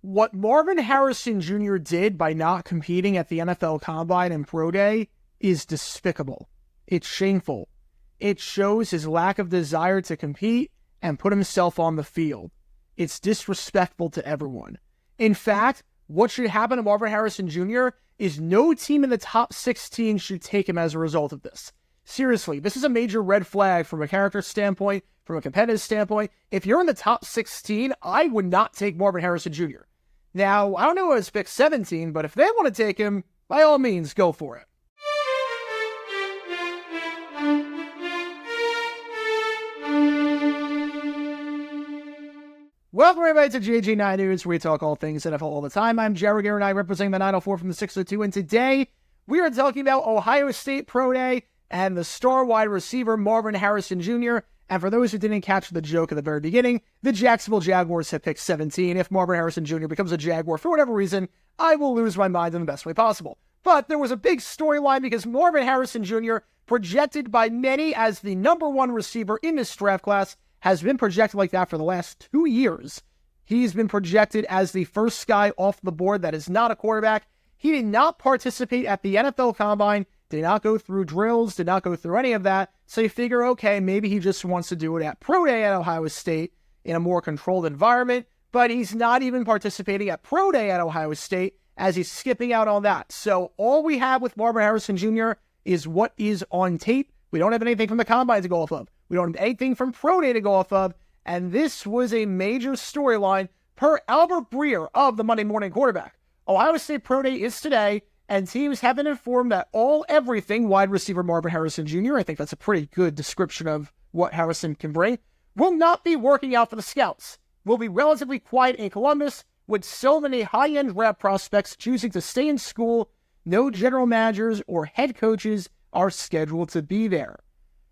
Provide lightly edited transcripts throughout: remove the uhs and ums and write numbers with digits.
What Marvin Harrison Jr. did by not competing at the NFL Combine and Pro Day is despicable. It's shameful. It shows his lack of desire to compete and put himself on the field. It's disrespectful to everyone. In fact, what should happen to Marvin Harrison Jr. is no team in the top 16 should take him as a result of this. Seriously, this is a major red flag from a character standpoint, from a competitive standpoint. If you're in the top 16, I would not take Marvin Harrison Jr. Now, I don't know who has picked 17, but if they want to take him, by all means, go for it. Welcome everybody to JG9 News, where we talk all things NFL all the time. I'm Jared Garrett, and I represent the 904 from the 602, and today we are talking about Ohio State Pro Day and the star wide receiver Marvin Harrison Jr., and for those who didn't catch the joke at the very beginning, the Jacksonville Jaguars have picked 17. If Marvin Harrison Jr. becomes a Jaguar for whatever reason, I will lose my mind in the best way possible. But there was a big storyline because Marvin Harrison Jr., projected by many as the number one receiver in this draft class, has been projected like that for the last 2 years. He's been projected as the first guy off the board that is not a quarterback. He did not participate at the NFL Combine, did not go through drills, did not go through any of that. So you figure, okay, maybe he just wants to do it at Pro Day at Ohio State in a more controlled environment, but he's not even participating at Pro Day at Ohio State as he's skipping out on that. So all we have with Marvin Harrison Jr. is what is on tape. We don't have anything from the Combine to go off of. We don't have anything from Pro Day to go off of. And this was a major storyline per Albert Breer of the Monday Morning Quarterback. Ohio State Pro Day is today, and teams have been informed that everything wide receiver Marvin Harrison Jr., I think that's a pretty good description of what Harrison can bring, will not be working out for the scouts. Will be relatively quiet in Columbus, with so many high-end draft prospects choosing to stay in school. No general managers or head coaches are scheduled to be there.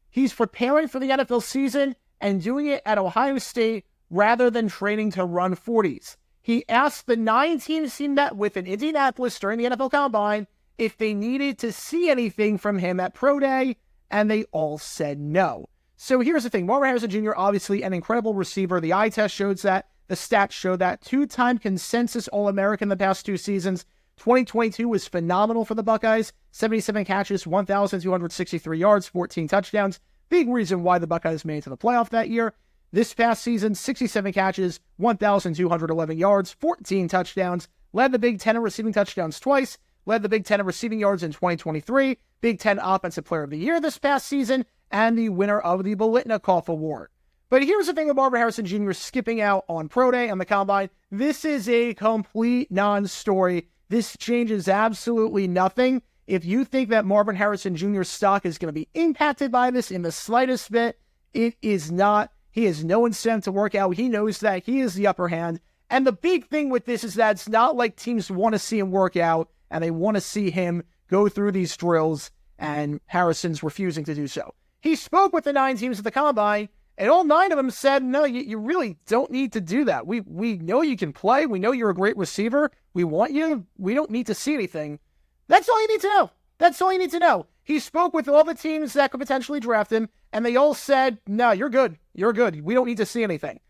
He's preparing for the NFL season and doing it at Ohio State rather than training to run 40s. He asked the 9 teams he met with in Indianapolis during the NFL Combine if they needed to see anything from him at Pro Day, and they all said no. So here's the thing. Marvin Harrison Jr., obviously an incredible receiver. The eye test shows that. The stats show that. 2-time consensus All-American the past 2 seasons. 2022 was phenomenal for the Buckeyes. 77 catches, 1,263 yards, 14 touchdowns. Big reason why the Buckeyes made it to the playoff that year. This past season, 67 catches, 1,211 yards, 14 touchdowns. Led the Big Ten in receiving touchdowns twice. Led the Big Ten in receiving yards in 2023. Big Ten Offensive Player of the Year this past season. And the winner of the Biletnikoff Award. But here's the thing with Marvin Harrison Jr. skipping out on Pro Day and the Combine. This is a complete non-story. This changes absolutely nothing. If you think that Marvin Harrison Jr.'s stock is going to be impacted by this in the slightest bit, it is not. He has no incentive to work out. He knows that he is the upper hand. And the big thing with this is that it's not like teams want to see him work out and they want to see him go through these drills, and Harrison's refusing to do so. He spoke with the 9 teams at the Combine, and all 9 of them said, no, you really don't need to do that. We know you can play. We know you're a great receiver. We want you. We don't need to see anything. That's all you need to know. That's all you need to know. He spoke with all the teams that could potentially draft him, and they all said, no, you're good. You're good. We don't need to see anything.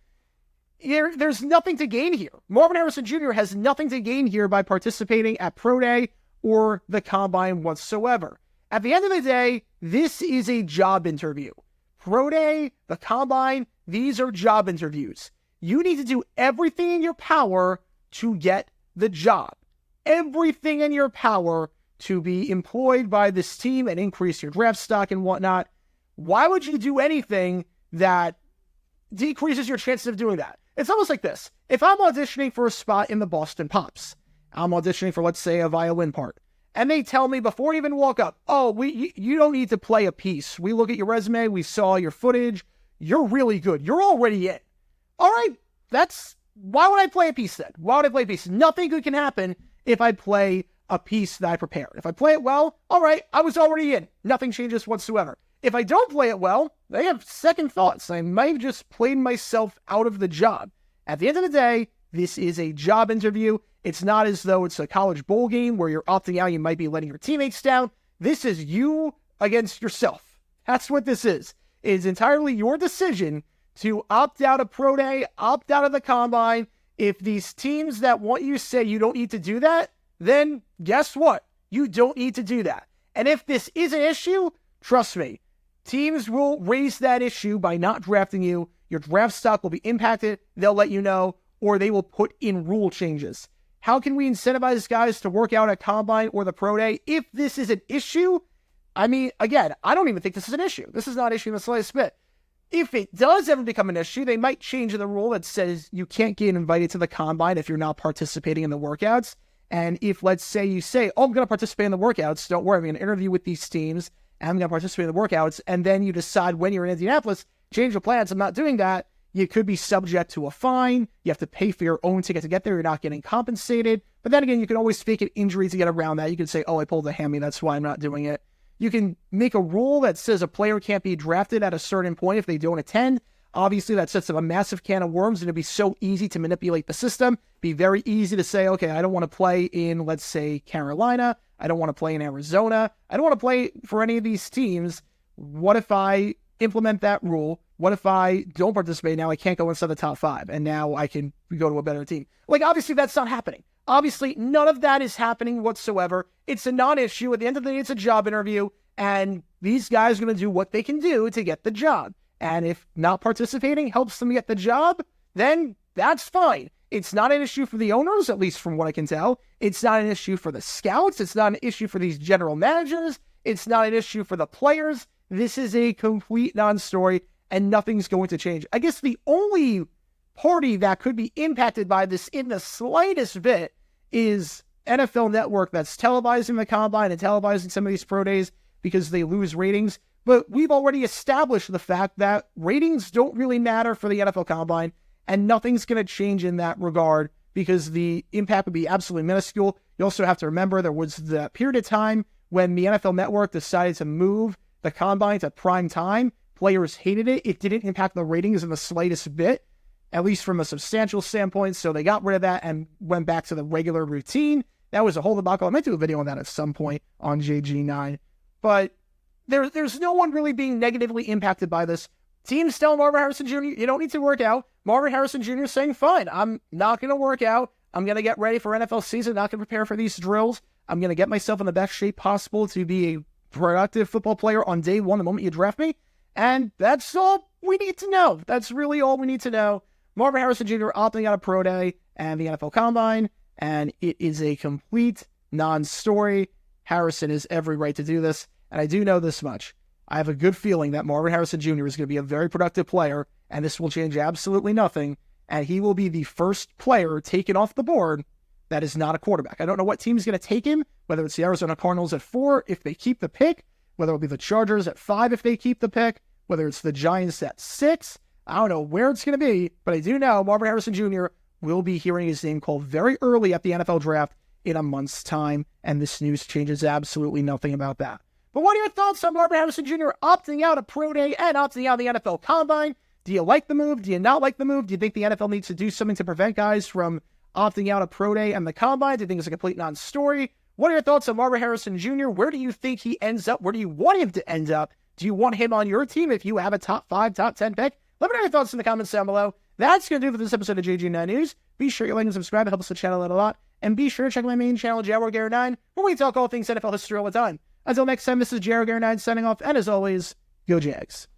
There's nothing to gain here. Marvin Harrison Jr. has nothing to gain here by participating at Pro Day or the Combine whatsoever. At the end of the day, this is a job interview. Pro Day, the Combine, these are job interviews. You need to do everything in your power to get the job. Everything in your power to be employed by this team and increase your draft stock and whatnot. Why would you do anything that decreases your chances of doing that? It's almost like this. If I'm auditioning for a spot in the Boston Pops, I'm auditioning for, let's say, a violin part, and they tell me before I even walk up, oh, you don't need to play a piece. We look at your resume, we saw your footage, you're really good. You're already in. All right, why would I play a piece then? Why would I play a piece? Nothing good can happen if I play a piece that I prepared. If I play it well, all right, I was already in. Nothing changes whatsoever. If I don't play it well, they have second thoughts. I might have just played myself out of the job. At the end of the day, this is a job interview. It's not as though it's a college bowl game where you're opting out. You might be letting your teammates down. This is you against yourself. That's what this is. It is entirely your decision to opt out of Pro Day, opt out of the Combine. If these teams that want you say you don't need to do that, then guess what? You don't need to do that. And if this is an issue, trust me, teams will raise that issue by not drafting you. Your draft stock will be impacted. They'll let you know, or they will put in rule changes. How can we incentivize guys to work out at Combine or the Pro Day if this is an issue? I mean, again, I don't even think this is an issue. This is not an issue in the slightest bit. If it does ever become an issue, they might change the rule that says you can't get invited to the Combine if you're not participating in the workouts. And if, let's say, you say, oh, I'm going to participate in the workouts, don't worry, I'm going to interview with these teams, and I'm going to participate in the workouts, and then you decide when you're in Indianapolis, change your plans, I'm not doing that, you could be subject to a fine, you have to pay for your own ticket to get there, you're not getting compensated. But then again, you can always fake an injury to get around that. You can say, oh, I pulled a hammy, that's why I'm not doing it. You can make a rule that says a player can't be drafted at a certain point if they don't attend. Obviously, that sets up a massive can of worms, and it'd be so easy to manipulate the system. Be very easy to say, okay, I don't want to play in, let's say, Carolina. I don't want to play in Arizona. I don't want to play for any of these teams. What if I implement that rule? What if I don't participate now? I can't go inside the top 5, and now I can go to a better team. Like, obviously, that's not happening. Obviously, none of that is happening whatsoever. It's a non-issue. At the end of the day, it's a job interview, and these guys are going to do what they can do to get the job. And if not participating helps them get the job, then that's fine. It's not an issue for the owners, at least from what I can tell. It's not an issue for the scouts. It's not an issue for these general managers. It's not an issue for the players. This is a complete non-story, and nothing's going to change. I guess the only party that could be impacted by this in the slightest bit is NFL Network, that's televising the Combine and televising some of these pro days because they lose ratings. But we've already established the fact that ratings don't really matter for the NFL Combine, and nothing's going to change in that regard because the impact would be absolutely minuscule. You also have to remember there was the period of time when the NFL Network decided to move the Combine to prime time. Players hated it. It didn't impact the ratings in the slightest bit, at least from a substantial standpoint, so they got rid of that and went back to the regular routine. That was a whole debacle. I might do a video on that at some point on JG9, but there's no one really being negatively impacted by this. Teams tell Marvin Harrison Jr., you don't need to work out. Marvin Harrison Jr. is saying, fine, I'm not going to work out. I'm going to get ready for NFL season, not going to prepare for these drills. I'm going to get myself in the best shape possible to be a productive football player on day one, the moment you draft me. And that's all we need to know. That's really all we need to know. Marvin Harrison Jr. opting out of Pro Day and the NFL Combine, and it is a complete non-story. Harrison has every right to do this. And I do know this much. I have a good feeling that Marvin Harrison Jr. is going to be a very productive player, and this will change absolutely nothing, and he will be the first player taken off the board that is not a quarterback. I don't know what team is going to take him, whether it's the Arizona Cardinals at 4 if they keep the pick, whether it'll be the Chargers at 5 if they keep the pick, whether it's the Giants at 6. I don't know where it's going to be, but I do know Marvin Harrison Jr. will be hearing his name called very early at the NFL draft in a month's time, and this news changes absolutely nothing about that. But what are your thoughts on Marvin Harrison Jr. opting out of Pro Day and opting out of the NFL Combine? Do you like the move? Do you not like the move? Do you think the NFL needs to do something to prevent guys from opting out of Pro Day and the Combine? Do you think it's a complete non-story? What are your thoughts on Marvin Harrison Jr.? Where do you think he ends up? Where do you want him to end up? Do you want him on your team if you have a top 5, top 10 pick? Let me know your thoughts in the comments down below. That's going to do for this episode of JG9 News. Be sure you like and subscribe. It helps the channel out a lot. And be sure to check my main channel, JaguarGary9, where we talk all things NFL history all the time. Until next time, this is JaguarGary9 signing off, and as always, go Jags.